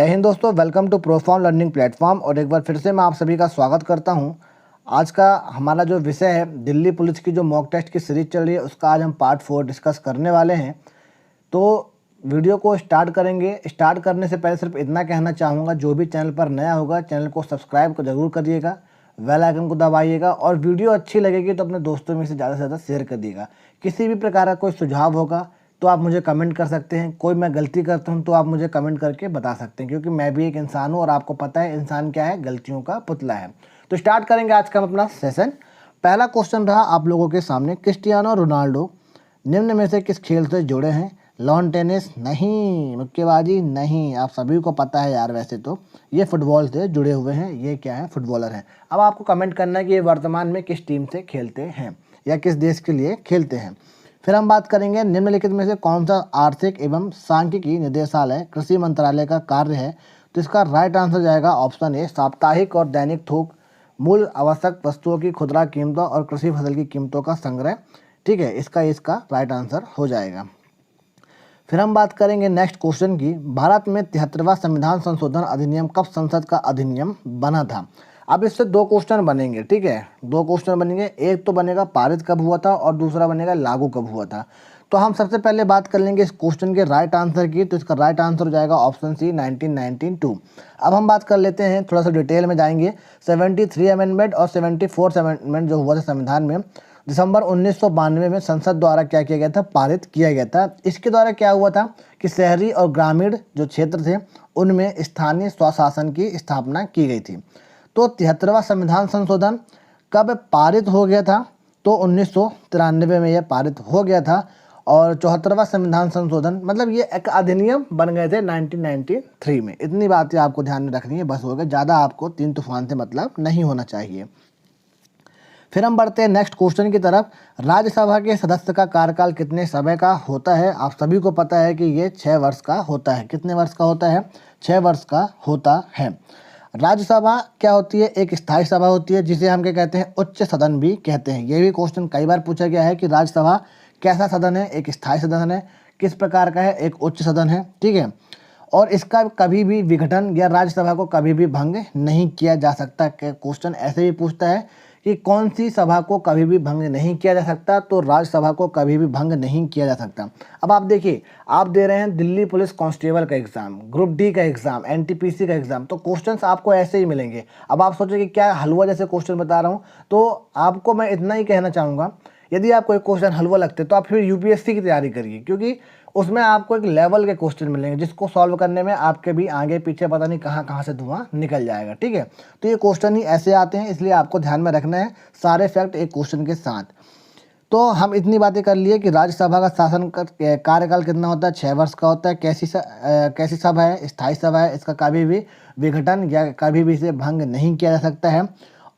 जय हिंद दोस्तों, welcome to profound learning platform. और एक बार फिर से मैं आप सभी का स्वागत करता हूं। आज का हमारा जो विषय है, दिल्ली पुलिस की जो मॉक टेस्ट की सीरीज चल रही है, उसका आज हम पार्ट 4 डिस्कस करने वाले हैं। तो वीडियो को स्टार्ट करेंगे। स्टार्ट करने से पहले सिर्फ इतना कहना चाहूँगा, जो भी चैनल पर नया होगा चैनल को सब्सक्राइब ज़रूर करिएगा, बेल आइकन को दबाइएगा और वीडियो अच्छी लगेगी तो अपने दोस्तों में से ज़्यादा शेयर कर दिएगा। किसी भी प्रकार का कोई सुझाव होगा तो आप मुझे कमेंट कर सकते हैं। कोई मैं गलती करता हूं तो आप मुझे कमेंट करके बता सकते हैं, क्योंकि मैं भी एक इंसान हूं और आपको पता है इंसान क्या है, गलतियों का पुतला है। तो स्टार्ट करेंगे आज का हम अपना सेशन। पहला क्वेश्चन रहा आप लोगों के सामने, क्रिस्टियानो रोनाल्डो निम्न में से किस खेल से जुड़े हैं? लॉन टेनिस नहीं, मुक्केबाजी नहीं, आप सभी को पता है यार। वैसे तो ये फुटबॉल से जुड़े हुए हैं, ये क्या है, फुटबॉलर हैं। अब आपको कमेंट करना है कि ये वर्तमान में किस टीम से खेलते हैं या किस देश के लिए खेलते हैं। फिर हम बात करेंगे निम्नलिखित में से कौन सा आर्थिक एवं सांख्यिकी निदेशालय कृषि मंत्रालय का कार्य है? तो इसका राइट आंसर जाएगा ऑप्शन ए, साप्ताहिक और दैनिक थोक मूल आवश्यक वस्तुओं की खुदरा कीमतों और कृषि फसल की कीमतों का संग्रह। ठीक है, इसका राइट आंसर हो जाएगा। फिर हम बात करेंगे नेक्स्ट क्वेश्चन की, भारत में 73वां संविधान संशोधन अधिनियम कब संसद का अधिनियम बना था? अब इससे दो क्वेश्चन बनेंगे, ठीक है, दो क्वेश्चन बनेंगे। एक तो बनेगा पारित कब हुआ था और दूसरा बनेगा लागू कब हुआ था। तो हम सबसे पहले बात कर लेंगे इस क्वेश्चन के राइट आंसर की। तो इसका राइट आंसर हो जाएगा ऑप्शन सी, 1992। अब हम बात कर लेते हैं, थोड़ा सा डिटेल में जाएंगे। 73 अमेंडमेंट और 74 अमेंडमेंट जो हुआ था संविधान में, दिसंबर 1992 में संसद द्वारा क्या किया गया था, पारित किया गया था। इसके द्वारा क्या हुआ था कि शहरी और ग्रामीण जो क्षेत्र थे उनमें स्थानीय स्वशासन की स्थापना की गई थी। तो 73वां संविधान संशोधन कब पारित हो गया था? तो 1993 में यह पारित हो गया था। और 74वां संविधान संशोधन मतलब ये एक अधिनियम बन गए थे 1993 में। इतनी बातें आपको ध्यान में रखनी है, बस हो गया, ज़्यादा आपको तीन तूफान से मतलब नहीं होना चाहिए। फिर हम बढ़ते हैं नेक्स्ट क्वेश्चन की तरफ। राज्यसभा के सदस्य का कार्यकाल कितने समय का होता है? आप सभी को पता है कि ये 6 वर्ष का होता है। कितने वर्ष का होता है? 6 वर्ष का होता है। राज्यसभा क्या होती है? एक स्थायी सभा होती है, जिसे हम क्या कहते हैं, उच्च सदन भी कहते हैं। ये भी क्वेश्चन कई बार पूछा गया है कि राज्यसभा कैसा सदन है? एक स्थायी सदन है। किस प्रकार का है? एक उच्च सदन है, ठीक है। और इसका कभी भी विघटन या राज्यसभा को कभी भी भंग नहीं किया जा सकता। क्वेश्चन ऐसे भी पूछता है कि कौन सी सभा को कभी भी भंग नहीं किया जा सकता? तो राज्यसभा को कभी भी भंग नहीं किया जा सकता। अब आप देखिए, आप दे रहे हैं दिल्ली पुलिस कांस्टेबल का एग्जाम, ग्रुप डी का एग्जाम, एनटीपीसी का एग्जाम, तो क्वेश्चंस आपको ऐसे ही मिलेंगे। अब आप सोचें कि क्या हलवा जैसे क्वेश्चन बता रहा हूँ, तो आपको मैं इतना ही कहना चाहूँगा, यदि आप कोई क्वेश्चन हलवा लगते तो आप फिर यूपीएससी की तैयारी करिए, क्योंकि उसमें आपको एक लेवल के क्वेश्चन मिलेंगे जिसको सॉल्व करने में आपके भी आगे पीछे पता नहीं कहाँ कहाँ से धुआं निकल जाएगा, ठीक है। तो ये क्वेश्चन ही ऐसे आते हैं, इसलिए आपको ध्यान में रखना है सारे फैक्ट एक क्वेश्चन के साथ। तो हम इतनी बातें कर लिए कि राज्यसभा का शासन का कार्यकाल कितना होता है? 6 वर्ष का होता है। कैसी सभा है? स्थायी सभा है। इसका कभी भी विघटन या कभी भी इसे भंग नहीं किया जा सकता है।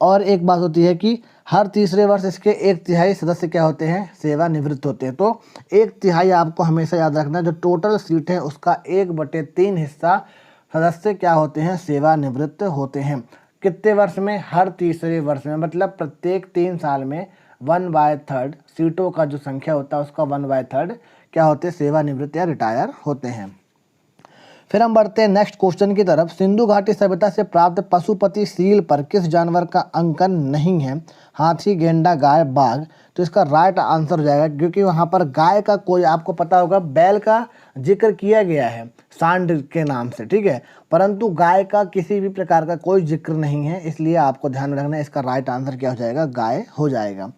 और एक बात होती है कि हर तीसरे वर्ष इसके 1/3 सदस्य क्या होते हैं? सेवानिवृत्त होते हैं। तो 1/3 आपको हमेशा याद रखना है, जो टोटल सीट है उसका 1/3 हिस्सा सदस्य क्या होते हैं? सेवानिवृत्त होते हैं। कितने वर्ष में? हर तीसरे वर्ष में, मतलब प्रत्येक 3 साल में 1/3 सीटों का जो संख्या होता है उसका 1/3 क्या होते हैं? सेवानिवृत्त या रिटायर होते हैं। फिर हम बढ़ते हैं नेक्स्ट क्वेश्चन की तरफ। सिंधु घाटी सभ्यता से प्राप्त पशुपति सील पर किस जानवर का अंकन नहीं है? हाथी, गेंडा, गाय, बाघ। तो इसका राइट आंसर हो जाएगा, क्योंकि वहाँ पर गाय का कोई, आपको पता होगा, बैल का जिक्र किया गया है सांड के नाम से, ठीक है, परंतु गाय का किसी भी प्रकार का कोई जिक्र नहीं है, इसलिए आपको ध्यान में रखना है। इसका राइट आंसर क्या हो जाएगा? गाय हो जाएगा।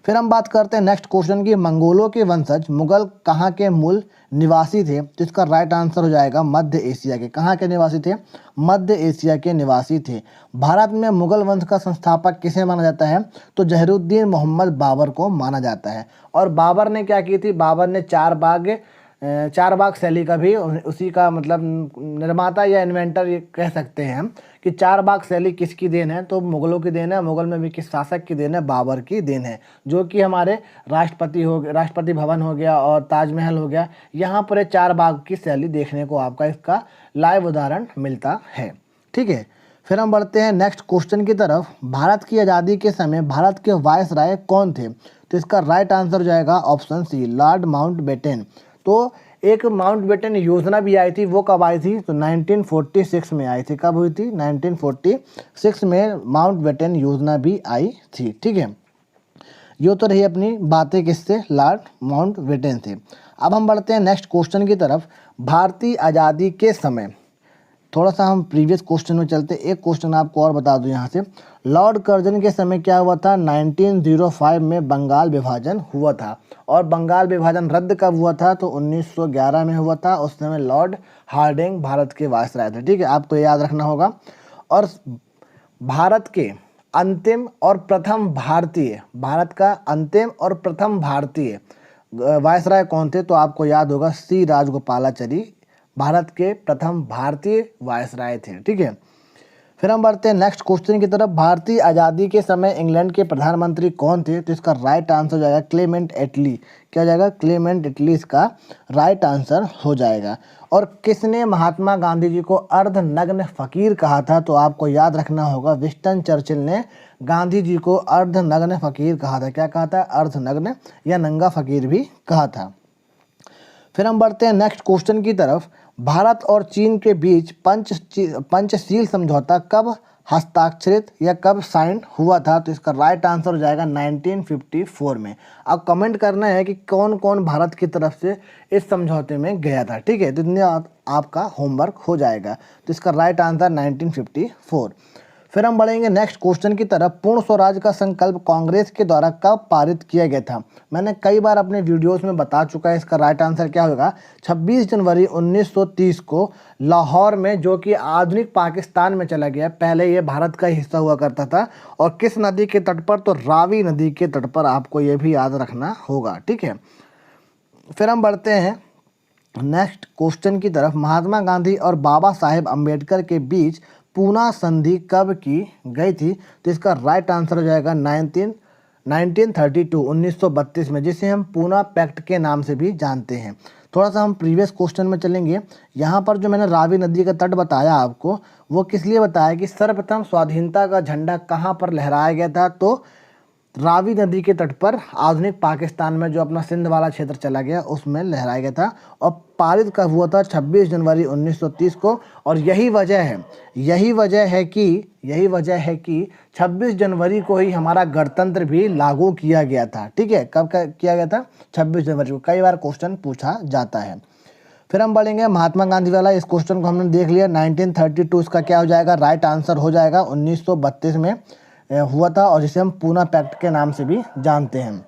फिर हम बात करते हैं नेक्स्ट क्वेश्चन की, मंगोलों के वंशज मुगल कहाँ के मूल निवासी थे? तो इसका राइट आंसर हो जाएगा मध्य एशिया के। कहाँ के निवासी थे? मध्य एशिया के निवासी थे। भारत में मुगल वंश का संस्थापक किसे माना जाता है? तो जहीरुद्दीन मोहम्मद बाबर को माना जाता है। और बाबर ने क्या की थी? बाबर ने चार बाग शैली का भी उसी का मतलब निर्माता या इन्वेंटर ये कह सकते हैं हम कि 4 बाग शैली किसकी देन है? तो मुगलों की देन है। मुगल में भी किस शासक की देन है? बाबर की देन है, जो कि हमारे राष्ट्रपति भवन हो गया और ताजमहल हो गया, यहाँ पर 4 बाग की शैली देखने को आपका इसका लाइव उदाहरण मिलता है, ठीक है। फिर हम बढ़ते हैं नेक्स्ट क्वेश्चन की तरफ। भारत की आज़ादी के समय भारत के वायसराय कौन थे? तो इसका राइट आंसर हो जाएगा ऑप्शन सी, लॉर्ड माउंटबेटन। तो एक माउंटबेटन योजना भी आई थी, वो कब आई थी? तो 1946 में आई थी। कब हुई थी? 1946 में माउंटबेटन योजना भी आई थी। ठीक है, ये तो रही अपनी बातें किससे? लॉर्ड माउंटबेटन से। अब हम बढ़ते हैं नेक्स्ट क्वेश्चन की तरफ। भारतीय आज़ादी के समय, थोड़ा सा हम प्रीवियस क्वेश्चन में चलते, एक क्वेश्चन आपको और बता दूं यहाँ से। लॉर्ड कर्जन के समय क्या हुआ था? 1905 में बंगाल विभाजन हुआ था। और बंगाल विभाजन रद्द कब हुआ था? तो 1911 में हुआ था। उस समय लॉर्ड हार्डिंग भारत के वायसराय थे। ठीक है, आपको याद रखना होगा। और भारत के अंतिम और प्रथम भारतीय, भारत का अंतिम और प्रथम भारतीय वायसराय कौन थे? तो आपको याद होगा, सी राजगोपालाचारी भारत के प्रथम भारतीय वायसराय थे। ठीक है, फिर हम बढ़ते हैं नेक्स्ट क्वेश्चन की तरफ। भारतीय आज़ादी के समय इंग्लैंड के प्रधानमंत्री कौन थे? तो इसका राइट आंसर हो जाएगा क्लेमेंट एटली। क्या हो जाएगा? क्लेमेंट एटली इसका राइट आंसर हो जाएगा। और किसने महात्मा गांधी जी को अर्धनग्न फकीर कहा था? तो आपको याद रखना होगा, विंस्टन चर्चिल ने गांधी जी को अर्धनग्न फकीर कहा था। क्या कहा था? अर्धनग्न या नंगा फकीर भी कहा था। फिर हम बढ़ते हैं नेक्स्ट क्वेश्चन की तरफ। भारत और चीन के बीच पंचशील समझौता कब हस्ताक्षरित या कब साइन हुआ था? तो इसका राइट आंसर हो जाएगा 1954 में। अब कमेंट करना है कि कौन कौन भारत की तरफ से इस समझौते में गया था। ठीक है, तो इतने आपका होमवर्क हो जाएगा। तो इसका राइट आंसर 1954। फिर हम बढ़ेंगे नेक्स्ट क्वेश्चन की तरफ। पूर्ण स्वराज का संकल्प कांग्रेस के द्वारा कब पारित किया गया था? मैंने कई बार अपने वीडियोस में बता चुका है। इसका राइट आंसर क्या होगा? 26 जनवरी 1930 को लाहौर में, जो कि आधुनिक पाकिस्तान में चला गया, पहले ये भारत का हिस्सा हुआ करता था। और किस नदी के तट पर? तो रावी नदी के तट पर। आपको ये भी याद रखना होगा। ठीक है, फिर हम बढ़ते हैं नेक्स्ट क्वेश्चन की तरफ। महात्मा गांधी और बाबा साहेब अम्बेडकर के बीच पूना संधि कब की गई थी? तो इसका राइट आंसर हो जाएगा 1932 में, जिसे हम पूना पैक्ट के नाम से भी जानते हैं। थोड़ा सा हम प्रीवियस क्वेश्चन में चलेंगे। यहाँ पर जो मैंने रावी नदी का तट बताया आपको, वो किस लिए बताया कि सर्वप्रथम स्वाधीनता का झंडा कहाँ पर लहराया गया था? तो रावी नदी के तट पर, आधुनिक पाकिस्तान में जो अपना सिंध वाला क्षेत्र चला गया, उसमें लहराया गया था। और पारित कब हुआ था? 26 जनवरी 1930 को। और यही वजह है कि 26 जनवरी को ही हमारा गणतंत्र भी लागू किया गया था। ठीक है, कब किया गया था? 26 जनवरी को। कई बार क्वेश्चन पूछा जाता है। फिर हम बढ़ेंगे महात्मा गांधी वाला। इस क्वेश्चन को हमने देख लिया। 1932 इसका क्या हो जाएगा? राइट आंसर हो जाएगा। 1932 में हुआ था, और जिसे हम पूना पैक्ट के नाम से भी जानते हैं।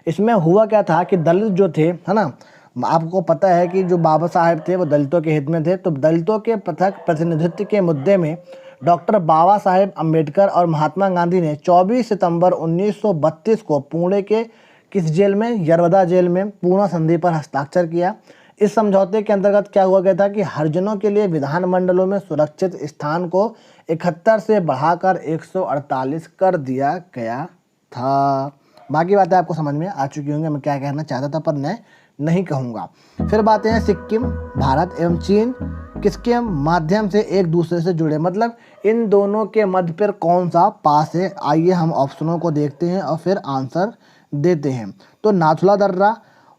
इसमें हुआ क्या था कि दलित जो थे, है ना, आपको पता है कि जो बाबा साहेब थे वो दलितों के हित में थे। तो दलितों के पृथक प्रतिनिधित्व के मुद्दे में डॉक्टर बाबा साहेब अम्बेडकर और महात्मा गांधी ने 24 सितंबर 1932 को पुणे के किस जेल में? यरवदा जेल में पूना संधि पर हस्ताक्षर किया। इस समझौते के अंतर्गत क्या हुआ गया था कि हरिजनों के लिए विधानमंडलों में सुरक्षित स्थान को 71 से बढ़ाकर 148 कर दिया गया था। बाकी बातें आपको समझ में आ चुकी होंगी मैं क्या कहना चाहता था, पर मैं नहीं कहूँगा। फिर बातें हैं सिक्किम, भारत एवं चीन किसके माध्यम से एक दूसरे से जुड़े? मतलब इन दोनों के मध्य पर कौन सा पास है? आइए हम ऑप्शनों को देखते हैं और फिर आंसर देते हैं। तो नाथुला दर्रा,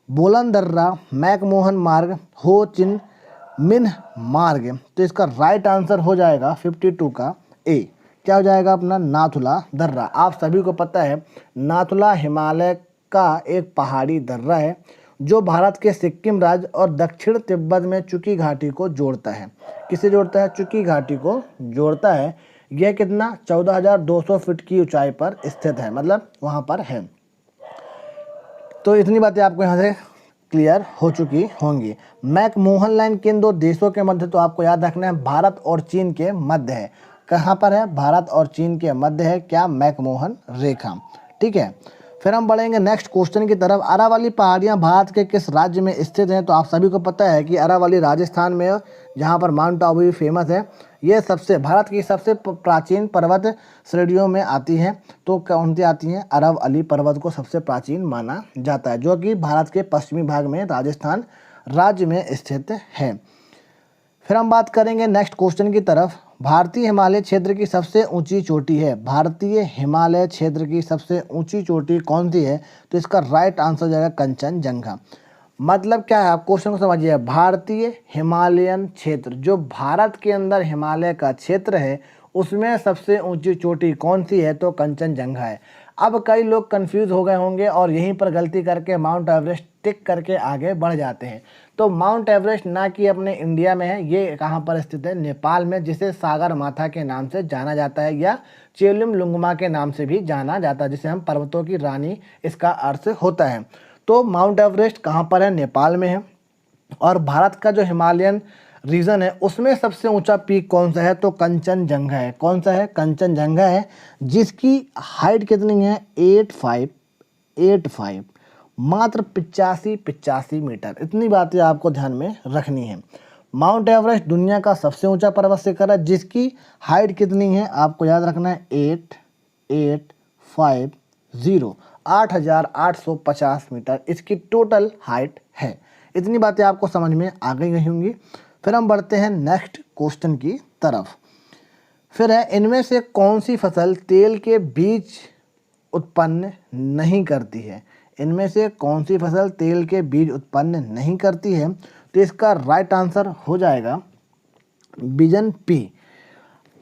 बोलन दर्रा, मैकमोहन मार्ग, हो चिन मिन्ह मार्ग। तो इसका राइट आंसर हो जाएगा 52 का ए। क्या हो जाएगा अपना? नाथुला दर्रा। आप सभी को पता है नाथुला हिमालय का एक पहाड़ी दर्रा है जो भारत के सिक्किम राज्य और दक्षिण तिब्बत में चुकी घाटी को जोड़ता है। किसे जोड़ता है? चुकी घाटी को जोड़ता है। यह कितना? 14,200 फीट की ऊंचाई पर स्थित है, मतलब वहाँ पर है। तो इतनी बातें आपको यहाँ से क्लियर हो चुकी होंगी। मैकमोहन लाइन किन दो देशों के मध्य? तो आपको याद रखना है भारत और चीन के मध्य है। कहाँ पर है? भारत और चीन के मध्य है क्या? मैकमोहन रेखा। ठीक है, फिर हम बढ़ेंगे नेक्स्ट क्वेश्चन की तरफ। अरावली पहाड़ियाँ भारत के किस राज्य में स्थित हैं? तो आप सभी को पता है कि अरावली राजस्थान में है, जहाँ पर माउंट आबू भी फेमस है। ये भारत की सबसे प्राचीन पर्वत श्रेणियों में आती हैं। तो कौन सी आती हैं? अरावली पर्वत को सबसे प्राचीन माना जाता है, जो कि भारत के पश्चिमी भाग में राजस्थान राज्य में स्थित है। फिर हम बात करेंगे नेक्स्ट क्वेश्चन की तरफ। भारतीय हिमालय क्षेत्र की सबसे ऊंची चोटी है। भारतीय हिमालय क्षेत्र की सबसे ऊंची चोटी कौन सी है? तो इसका राइट आंसर हो जाएगा कंचनजंगा। मतलब क्या है, आप क्वेश्चन को समझिए। भारतीय हिमालयन क्षेत्र, जो भारत के अंदर हिमालय का क्षेत्र है उसमें सबसे ऊंची चोटी कौन सी है, तो कंचनजंगा है। अब कई लोग कंफ्यूज हो गए होंगे और यहीं पर गलती करके माउंट एवरेस्ट टिक करके आगे बढ़ जाते हैं। तो माउंट एवरेस्ट ना कि अपने इंडिया में है, ये कहाँ पर स्थित है, नेपाल में, जिसे सागर माथा के नाम से जाना जाता है या चेलुम लुंगमा के नाम से भी जाना जाता है, जिसे हम पर्वतों की रानी इसका अर्थ होता है। तो माउंट एवरेस्ट कहाँ पर है, नेपाल में है। और भारत का जो हिमालयन रीजन है उसमें सबसे ऊंचा पीक कौन सा है, तो कंचनजंगा है। कौन सा है, कंचनजंगा है, जिसकी हाइट कितनी है, 85 मात्र 85 मीटर। इतनी बातें आपको ध्यान में रखनी है। माउंट एवरेस्ट दुनिया का सबसे ऊंचा पर्वत शिखर है, जिसकी हाइट कितनी है, आपको याद रखना है 8850 8850 मीटर इसकी टोटल हाइट है। इतनी बातें आपको समझ में आ गई होंगी। फिर हम बढ़ते हैं नेक्स्ट क्वेश्चन की तरफ। फिर है, इनमें से कौन सी फसल तेल के बीज उत्पन्न नहीं करती है। इनमें से कौन सी फसल तेल के बीज उत्पन्न नहीं करती है, तो इसका राइट आंसर हो जाएगा विजन पी,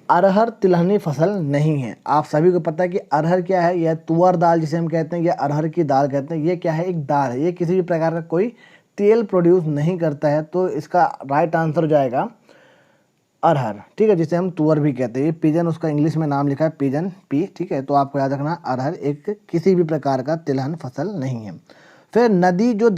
अरहर तिलहनी फसल नहीं है। आप सभी को पता है कि अरहर क्या है, यह तुअर दाल जिसे हम कहते हैं, या अरहर की दाल कहते हैं। ये क्या है, एक दाल है, ये किसी भी प्रकार का कोई तेल प्रोड्यूस नहीं करता है। तो इसका राइट आंसर हो जाएगा अरहर, ठीक है, जिसे हम तुअर भी कहते हैं। ये पिजन, उसका इंग्लिश में नाम लिखा है पिजन पी, ठीक है। तो आपको याद रखना, अरहर एक किसी भी प्रकार का तिलहन फसल नहीं है। फिर नदी जो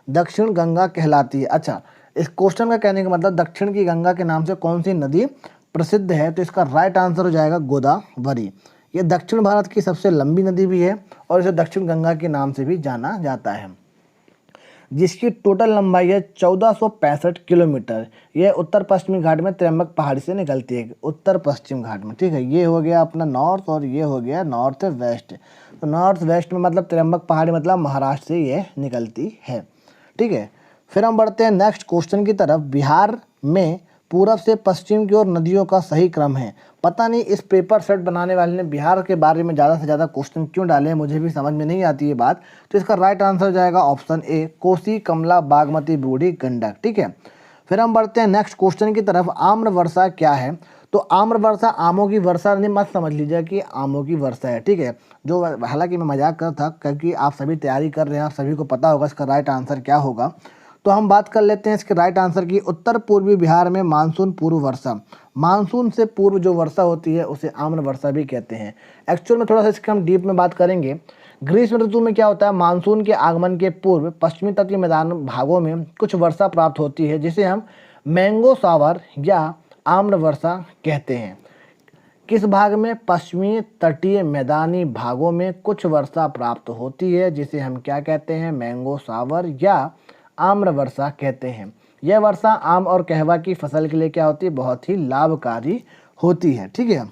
दक्षिण गंगा कहलाती है। अच्छा, इस क्वेश्चन का कहने का मतलब दक्षिण की गंगा के नाम से कौन सी नदी प्रसिद्ध है, तो इसका राइट आंसर हो जाएगा गोदावरी। ये दक्षिण भारत की सबसे लंबी नदी भी है और इसे दक्षिण गंगा के नाम से भी जाना जाता है, जिसकी टोटल लंबाई है 1465 किलोमीटर। यह उत्तर पश्चिमी घाट में त्र्यंबक पहाड़ी से निकलती है, उत्तर पश्चिम घाट में, ठीक है। ये हो गया अपना नॉर्थ और ये हो गया नॉर्थ वेस्ट। तो नॉर्थ वेस्ट में मतलब त्र्यंबक पहाड़ी मतलब महाराष्ट्र से ये निकलती है, ठीक है। फिर हम बढ़ते हैं नेक्स्ट क्वेश्चन की तरफ। बिहार में पूरब से पश्चिम की ओर नदियों का सही क्रम है। पता नहीं इस पेपर सेट बनाने वाले ने बिहार के बारे में ज़्यादा से ज़्यादा क्वेश्चन क्यों डाले हैं, मुझे भी समझ में नहीं आती ये बात। तो इसका राइट आंसर हो जाएगा ऑप्शन ए, कोसी, कमला, बागमती, बूढ़ी गंडक, ठीक है। फिर हम बढ़ते हैं नेक्स्ट क्वेश्चन की तरफ। आम्र वर्षा क्या है, तो आम्र वर्षा आमों की वर्षा नहीं, मत समझ लीजिए कि आमों की वर्षा है, ठीक है। जो हालांकि मैं मजाक कर था, क्योंकि आप सभी तैयारी कर रहे हैं, आप सभी को पता होगा इसका राइट आंसर क्या होगा। तो हम बात कर लेते हैं इसके राइट आंसर की। उत्तर पूर्वी बिहार में मानसून पूर्व वर्षा, मानसून से पूर्व जो वर्षा होती है उसे आम्र वर्षा भी कहते हैं। एक्चुअल में थोड़ा सा इसके हम डीप में बात करेंगे। ग्रीष्म ऋतु में क्या होता है, मानसून के आगमन के पूर्व पश्चिमी तटीय मैदान भागों में कुछ वर्षा प्राप्त होती है, जिसे हम मैंगो शावर या आम्र वर्षा कहते हैं। किस भाग में, पश्चिमी तटीय मैदानी भागों में कुछ वर्षा प्राप्त होती है, जिसे हम क्या कहते हैं, मैंगो शावर या आम्र वर्षा कहते हैं। यह वर्षा आम और कहवा की फसल के लिए क्या होती है, बहुत ही लाभकारी होती है, ठीक है।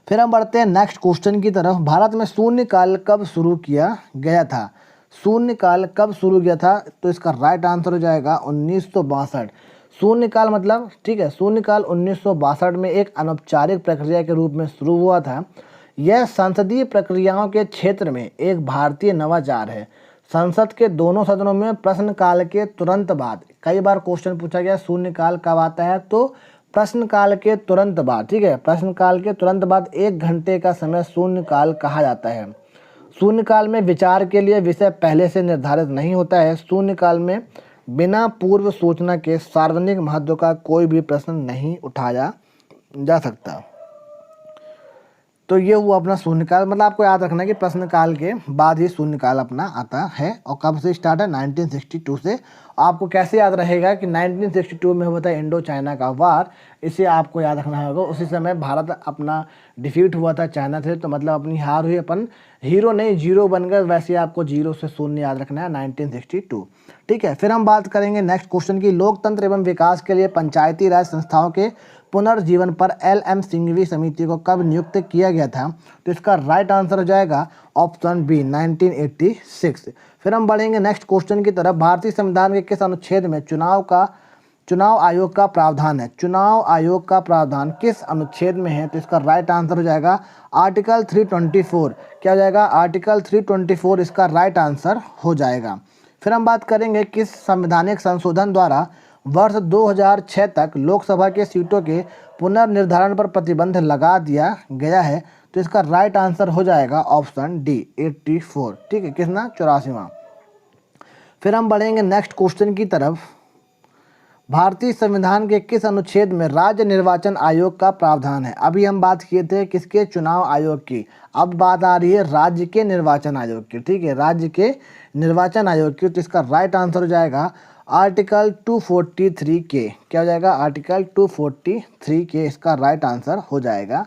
फिर हम बढ़ते हैं नेक्स्ट क्वेश्चन की तरफ। भारत में शून्यकाल कब शुरू किया गया था, शून्यकाल कब शुरू किया था, तो इसका राइट आंसर हो जाएगा 1962। शून्यकाल मतलब, ठीक है, शून्यकाल 1962 में एक अनौपचारिक प्रक्रिया के रूप में शुरू हुआ था। यह संसदीय प्रक्रियाओं के क्षेत्र में एक भारतीय नवाचार है। संसद के दोनों सदनों में प्रश्नकाल के तुरंत बाद, कई बार क्वेश्चन पूछा गया शून्यकाल कब आता है, तो प्रश्नकाल के तुरंत बाद, ठीक है, प्रश्नकाल के तुरंत बाद 1 घंटे का समय शून्यकाल कहा जाता है। शून्यकाल में विचार के लिए विषय पहले से निर्धारित नहीं होता है। शून्यकाल में बिना पूर्व सूचना के सार्वजनिक महत्व का कोई भी प्रश्न नहीं उठाया जा सकता। तो ये हुआ अपना शून्यकाल। मतलब आपको याद रखना है कि प्रश्नकाल के बाद ही शून्यकाल अपना आता है। और कब से स्टार्ट है, 1962 से। आपको कैसे याद रहेगा कि 1962 में हुआ था इंडो चाइना का वार, इसे आपको याद रखना होगा। उसी समय भारत अपना डिफीट हुआ था चाइना से, तो मतलब अपनी हार हुई, अपन हीरो नहीं जीरो बन गए। वैसे आपको जीरो से शून्य याद रखना है, 1962, ठीक है। फिर हम बात करेंगे नेक्स्ट क्वेश्चन की। लोकतंत्र एवं विकास के लिए पंचायती राज संस्थाओं के पुनर्जीवन पर LM सिंघवी समिति को कब नियुक्त किया गया था, तो इसका राइट आंसर हो जाएगा ऑप्शन बी, 1986। फिर हम बढ़ेंगे नेक्स्ट क्वेश्चन की तरफ। भारतीय संविधान के किस अनुच्छेद में चुनाव का चुनाव आयोग का प्रावधान है। चुनाव आयोग का प्रावधान किस अनुच्छेद में है? तो इसका राइट आंसर हो जाएगा आर्टिकल 324। क्या हो जाएगा? आर्टिकल 324 इसका राइट आंसर हो जाएगा। फिर हम बात करेंगे किस संवैधानिक संशोधन द्वारा वर्ष 2006 तक लोकसभा के सीटों के पुनर्निर्धारण पर प्रतिबंध लगा दिया गया है? तो इसका राइट आंसर हो जाएगा ऑप्शन डी 84। ठीक है, कितना? 84वां। फिर हम बढ़ेंगे नेक्स्ट क्वेश्चन की तरफ। भारतीय संविधान के किस अनुच्छेद में राज्य निर्वाचन आयोग का प्रावधान है? अभी हम बात किए थे किसके? चुनाव आयोग की। अब बात आ रही है राज्य के निर्वाचन आयोग की। ठीक है, राज्य के निर्वाचन आयोग की। तो इसका राइट आंसर हो जाएगा आर्टिकल 243 के। क्या हो जाएगा? आर्टिकल 243 के इसका राइट आंसर हो जाएगा।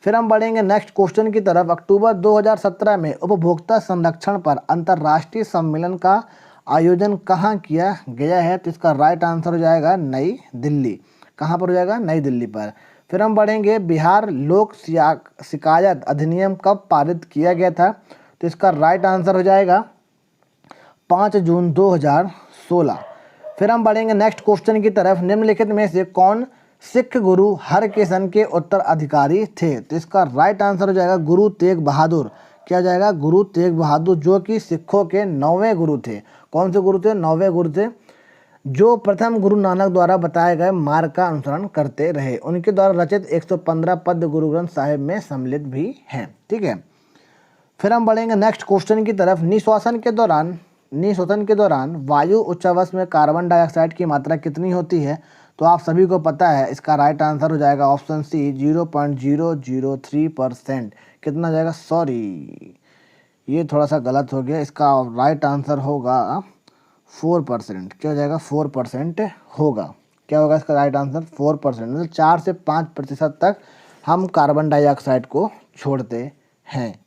फिर हम बढ़ेंगे नेक्स्ट क्वेश्चन की तरफ। अक्टूबर 2017 में उपभोक्ता संरक्षण पर अंतर्राष्ट्रीय सम्मेलन का आयोजन कहाँ किया गया है? तो इसका राइट आंसर हो जाएगा नई दिल्ली। कहाँ पर हो जाएगा? नई दिल्ली पर। फिर हम बढ़ेंगे बिहार लोक शिकायत अधिनियम कब पारित किया गया था? तो इसका राइट आंसर हो जाएगा 5 जून 2016। फिर हम बढ़ेंगे नेक्स्ट क्वेश्चन की तरफ। निम्नलिखित में से कौन सिख गुरु हरकिशन के उत्तराधिकारी थे? तो इसका राइट आंसर हो जाएगा गुरु तेग बहादुर। क्या जाएगा? गुरु तेग बहादुर, जो कि सिखों के 9वें गुरु थे। कौन से गुरु थे? 9वें गुरु थे, जो प्रथम गुरु नानक द्वारा बताए गए मार्ग का अनुसरण करते रहे। उनके द्वारा रचित 115 पद गुरु ग्रंथ साहिब में सम्मिलित भी हैं। ठीक है, फिर हम बढ़ेंगे नेक्स्ट क्वेश्चन की तरफ। निःश्वसन के दौरान वायु उच्चावच में कार्बन डाइऑक्साइड की मात्रा कितनी होती है? तो आप सभी को पता है, इसका राइट आंसर हो जाएगा ऑप्शन सी 0.003%। कितना जाएगा? सॉरी, ये थोड़ा सा गलत हो गया। इसका राइट आंसर होगा 4%। क्या हो जाएगा? 4% होगा। क्या होगा इसका राइट आंसर? 4%। मतलब 4 से 5% तक हम कार्बन डाइऑक्साइड को छोड़ते हैं।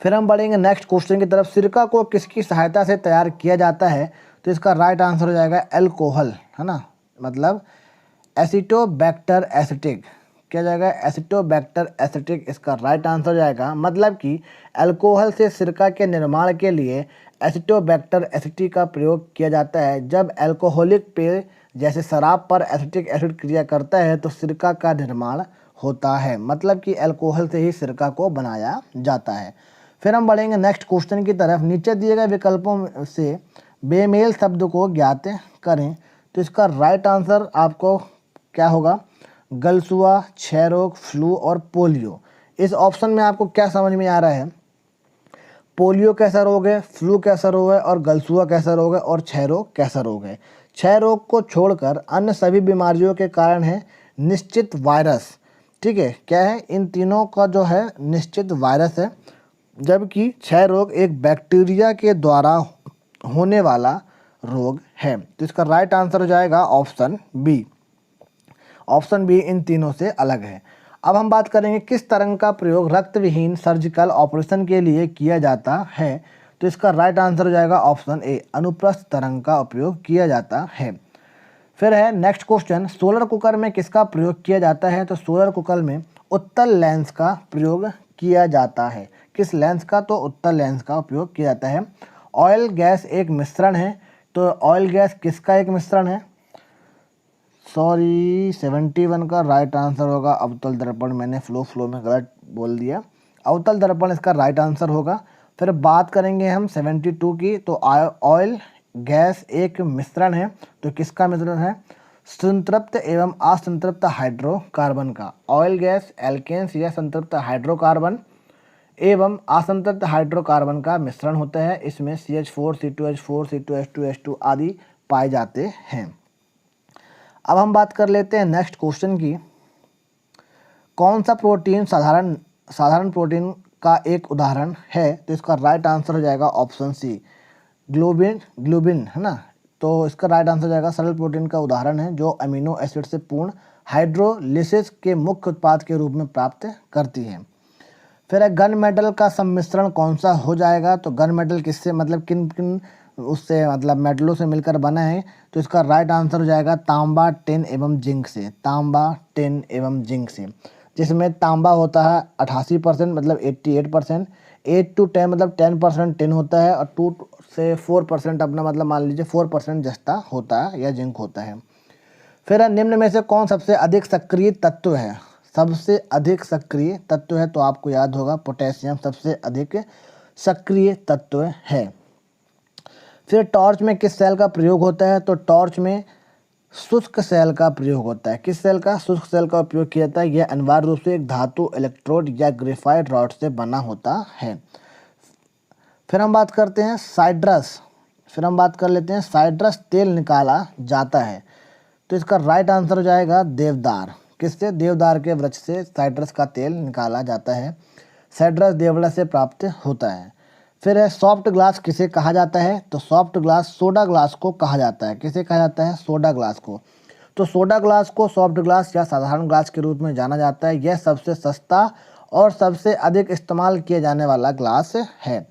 फिर हम बढ़ेंगे नेक्स्ट क्वेश्चन की तरफ। सिरका को किसकी सहायता से तैयार किया जाता है? तो इसका राइट आंसर हो जाएगा एल्कोहल, है ना, मतलब एसिटोबैक्टर एसिटिक। क्या जाएगा? एसिटोबैक्टर एसिटिक इसका राइट आंसर हो जाएगा। मतलब कि अल्कोहल से सिरका के निर्माण के लिए एसिटोबैक्टर एसिटिक का प्रयोग किया जाता है। जब अल्कोहलिक पेय जैसे शराब पर एसिटिक एसिड क्रिया करता है तो सिरका का निर्माण होता है। मतलब कि अल्कोहल से ही सिरका को बनाया जाता है। फिर हम बढ़ेंगे नेक्स्ट क्वेश्चन की तरफ। नीचे दिए गए विकल्पों से बेमेल शब्द को ज्ञात करें। तो इसका राइट आंसर आपको क्या होगा? गलसुआ, क्षय रोग, फ्लू और पोलियो। इस ऑप्शन में आपको क्या समझ में आ रहा है? पोलियो कैसा रोग है, फ्लू कैसा रोग है और गलसुआ कैसा रोग है और क्षय रोग कैसा रोग है। क्षय रोग को छोड़कर अन्य सभी बीमारियों के कारण है निश्चित वायरस। ठीक है, क्या है? इन तीनों का जो है निश्चित वायरस है, जबकि क्षय रोग एक बैक्टीरिया के द्वारा होने वाला रोग है। तो इसका राइट आंसर हो जाएगा ऑप्शन बी। ऑप्शन बी इन तीनों से अलग है। अब हम बात करेंगे किस तरंग का प्रयोग रक्त विहीन सर्जिकल ऑपरेशन के लिए किया जाता है? तो इसका राइट आंसर हो जाएगा ऑप्शन ए, अनुप्रस्थ तरंग का उपयोग किया जाता है। फिर है नेक्स्ट क्वेश्चन। सोलर कुकर में किसका प्रयोग किया जाता है? तो सोलर कुकर में उत्तल लेंस का प्रयोग किया जाता है। किस लेंस का? तो उत्तल लेंस का उपयोग किया जाता है। ऑयल गैस एक मिश्रण है, तो ऑयल गैस किसका एक मिश्रण है? सॉरी, 71 का राइट आंसर होगा अवतल दर्पण। मैंने फ्लो में गलत बोल दिया। अवतल दर्पण इसका राइट आंसर होगा। फिर बात करेंगे हम 72 की। तो ऑयल गैस एक मिश्रण है, तो किसका मिश्रण है? संतृप्त एवं असंतृप्त हाइड्रोकार्बन का। ऑयल गैस एल्केन्स या संतृप्त हाइड्रोकार्बन एवं असंतृप्त हाइड्रोकार्बन का मिश्रण होता है। इसमें CH4, C2H4, C2H2, आदि पाए जाते हैं। अब हम बात कर लेते हैं नेक्स्ट क्वेश्चन की। कौन सा प्रोटीन साधारण प्रोटीन का एक उदाहरण है? तो इसका राइट आंसर हो जाएगा ऑप्शन सी, ग्लोबिन, है ना। तो इसका राइट आंसर हो जाएगा सरल प्रोटीन का उदाहरण है जो अमीनो एसिड से पूर्ण हाइड्रोलिसिस के मुख्य उत्पाद के रूप में प्राप्त करती है। फिर है गन मेटल का सम्मिश्रण कौन सा हो जाएगा? तो गन मेटल किससे, मतलब किन उससे, मतलब मेटलों से मिलकर बना है? तो इसका राइट आंसर हो जाएगा तांबा, टिन एवं जिंक से। तांबा, टिन एवं जिंक से। जिसमें तांबा होता है 88% मतलब 88%, 8 to 10 मतलब 10% टिन होता है, और 2 से 4% अपना मतलब मान लीजिए 4% जस्ता होता है या जिंक होता है। फिर निम्न में से कौन सबसे अधिक सक्रिय तत्व है? सबसे अधिक सक्रिय तत्व है तो आपको याद होगा पोटेशियम सबसे अधिक सक्रिय तत्व है। फिर टॉर्च में किस सेल का प्रयोग होता है? तो टॉर्च में शुष्क सेल का प्रयोग होता है। किस सेल का? शुष्क सेल का उपयोग किया जाता है। यह अनिवार्य रूप से एक धातु इलेक्ट्रोड या ग्रेफाइट रॉड से बना होता है। फिर हम बात करते हैं साइट्रस। फिर हम बात कर लेते हैं साइट्रस तेल निकाला जाता है, तो इसका राइट आंसर हो जाएगा देवदार। किससे? देवदार के वृक्ष से साइट्रस का तेल निकाला जाता है। साइट्रस देवदार से प्राप्त होता है। फिर है सॉफ्ट ग्लास किसे कहा जाता है? तो सॉफ्ट ग्लास सोडा ग्लास को कहा जाता है। किसे कहा जाता है? सोडा ग्लास को। तो सोडा ग्लास को सॉफ्ट ग्लास या साधारण ग्लास के रूप में जाना जाता है। यह सबसे सस्ता और सबसे अधिक इस्तेमाल किया जाने वाला ग्लास है।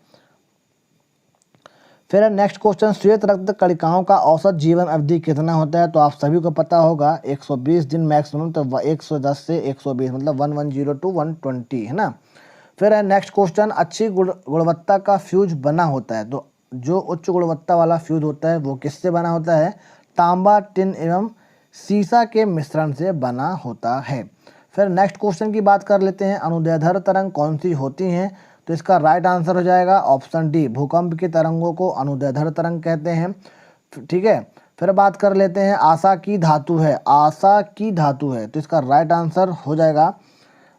फिर नेक्स्ट क्वेश्चन, श्वेत रक्त कणिकाओं का औसत जीवन अवधि कितना होता है? तो आप सभी को पता होगा 120 दिन मैक्सिमम, तो 110 से 120 मतलब 110 to 120 है ना। फिर है नेक्स्ट क्वेश्चन, अच्छी गुणवत्ता का फ्यूज बना होता है, तो जो उच्च गुणवत्ता वाला फ्यूज होता है वो किससे बना होता है? तांबा, टिन एवं सीसा के मिश्रण से बना होता है। फिर नेक्स्ट क्वेश्चन की बात कर लेते हैं, अनुदैर्ध्य तरंग कौन सी होती हैं? तो इसका राइट आंसर हो जाएगा ऑप्शन डी, भूकंप की तरंगों को अनुदैर्ध्य तरंग कहते हैं। ठीक है। फिर बात कर लेते हैं आशा की धातु है, आशा की धातु है, तो इसका राइट आंसर हो जाएगा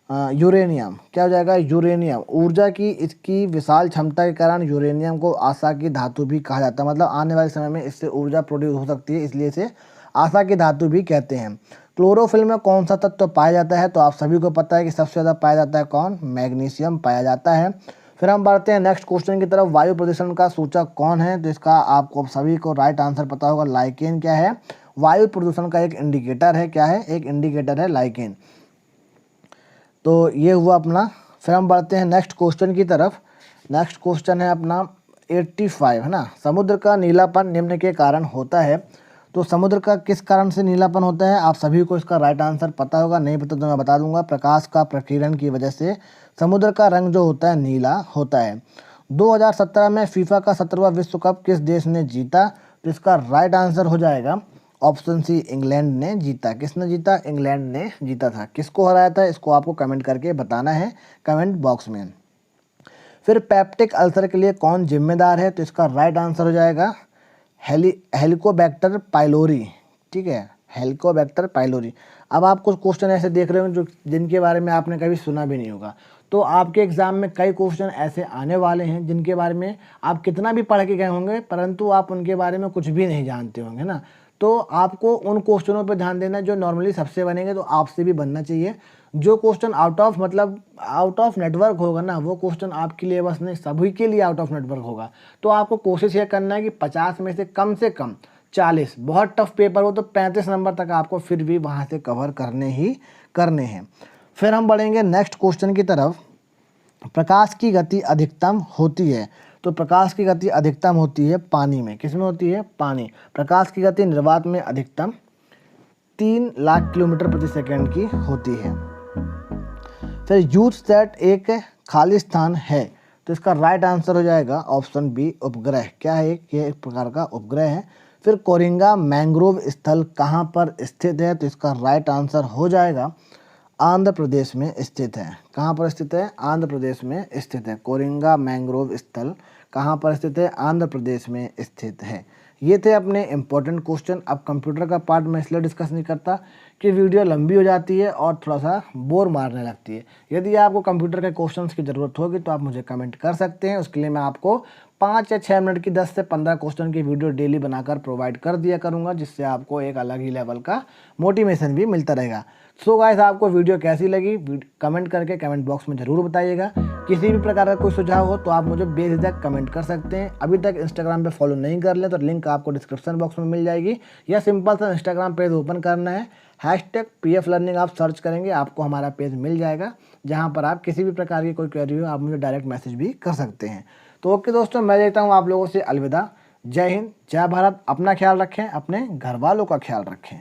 यूरेनियम। क्या हो जाएगा? यूरेनियम। ऊर्जा की इसकी विशाल क्षमता के कारण यूरेनियम को आशा की धातु भी कहा जाता है, मतलब आने वाले समय में इससे ऊर्जा प्रोड्यूस हो सकती है, इसलिए इसे आशा की धातु भी कहते हैं। क्लोरोफिल में कौन सा तत्व पाया जाता है? तो आप सभी को पता है कि सबसे ज़्यादा पाया जाता है कौन? मैग्नीशियम पाया जाता है। फिर हम बढ़ते हैं नेक्स्ट क्वेश्चन की तरफ, वायु प्रदूषण का सूचक कौन है? तो इसका आपको सभी को राइट आंसर पता होगा, लाइकेन। क्या है? वायु प्रदूषण का एक इंडिकेटर है। क्या है? एक इंडिकेटर है लाइकेन। तो ये हुआ अपना। फिर हम बढ़ते हैं नेक्स्ट क्वेश्चन की तरफ। नेक्स्ट क्वेश्चन है अपना 85 है ना। समुद्र का नीलापन निम्न के कारण होता है, तो समुद्र का किस कारण से नीलापन होता है? आप सभी को इसका राइट आंसर पता होगा, नहीं पता तो मैं बता दूंगा। प्रकाश का प्रकीर्णन की वजह से समुद्र का रंग जो होता है नीला होता है। 2017 में फीफा का 17वां विश्व कप किस देश ने जीता? तो इसका राइट आंसर हो जाएगा ऑप्शन सी, इंग्लैंड ने जीता। किसने जीता? इंग्लैंड ने जीता था। किसको हराया था? इसको आपको कमेंट करके बताना है कमेंट बॉक्स में। फिर पेप्टिक अल्सर के लिए कौन जिम्मेदार है? तो इसका राइट आंसर हो जाएगा हेलिकोबैक्टर पाइलोरी। ठीक है, हेलिकोबैक्टर पाइलोरी। अब आप कुछ क्वेश्चन ऐसे देख रहे हो जो जिनके बारे में आपने कभी सुना भी नहीं होगा, तो आपके एग्जाम में कई क्वेश्चन ऐसे आने वाले हैं जिनके बारे में आप कितना भी पढ़ के गए होंगे परंतु आप उनके बारे में कुछ भी नहीं जानते होंगे ना। तो आपको उन क्वेश्चनों पर ध्यान देना जो नॉर्मली सबसे बनेंगे, तो आपसे भी बनना चाहिए। जो क्वेश्चन आउट ऑफ नेटवर्क होगा ना, वो क्वेश्चन आपके लिए बस नहीं, सभी के लिए आउट ऑफ नेटवर्क होगा। तो आपको कोशिश ये करना है कि 50 में से कम 40, बहुत टफ पेपर हो तो 35 नंबर तक आपको फिर भी वहाँ से कवर करने हैं। फिर हम बढ़ेंगे नेक्स्ट क्वेश्चन की तरफ। प्रकाश की गति अधिकतम होती है, तो प्रकाश की गति अधिकतम होती है पानी में। किसमें होती है? पानी। प्रकाश की गति निर्वात में अधिकतम 3 लाख किलोमीटर प्रति सेकंड की होती है। फिर यूथ सेट एक खाली स्थान है, तो इसका राइट आंसर हो जाएगा ऑप्शन बी, उपग्रह। क्या है? ये एक प्रकार का उपग्रह है। फिर कोरिंगा मैंग्रोव स्थल कहाँ पर स्थित है? तो इसका राइट आंसर हो जाएगा आंध्र प्रदेश में स्थित है। कहाँ पर स्थित है? आंध्र प्रदेश में स्थित है। कोरिंगा मैंग्रोव स्थल कहाँ पर स्थित है? आंध्र प्रदेश में स्थित है। ये थे अपने इम्पोर्टेंट क्वेश्चन। अब कंप्यूटर का पार्ट मैं इसलिए डिस्कस नहीं करता कि वीडियो लंबी हो जाती है और थोड़ा सा बोर मारने लगती है। यदि आपको कंप्यूटर के क्वेश्चंस की ज़रूरत होगी तो आप मुझे कमेंट कर सकते हैं। उसके लिए मैं आपको 5 या 6 मिनट की 10 से 15 क्वेश्चन की वीडियो डेली बनाकर प्रोवाइड कर दिया करूँगा, जिससे आपको एक अलग ही लेवल का मोटिवेशन भी मिलता रहेगा। सो गाइस, आपको वीडियो कैसी लगी कमेंट करके कमेंट बॉक्स में ज़रूर बताइएगा। किसी भी प्रकार का कोई सुझाव हो तो आप मुझे बेझिझक कमेंट कर सकते हैं। अभी तक इंस्टाग्राम पे फॉलो नहीं कर ले तो लिंक आपको डिस्क्रिप्शन बॉक्स में मिल जाएगी, या सिंपल सा इंस्टाग्राम पेज ओपन करना है, #PF Learning आप सर्च करेंगे, आपको हमारा पेज मिल जाएगा, जहाँ पर आप किसी भी प्रकार की कोई क्वेरी हो आप मुझे डायरेक्ट मैसेज भी कर सकते हैं। तो ओके दोस्तों, मैं देखता हूँ आप लोगों से अलविदा। जय हिंद, जय भारत। अपना ख्याल रखें, अपने घर वालों का ख्याल रखें।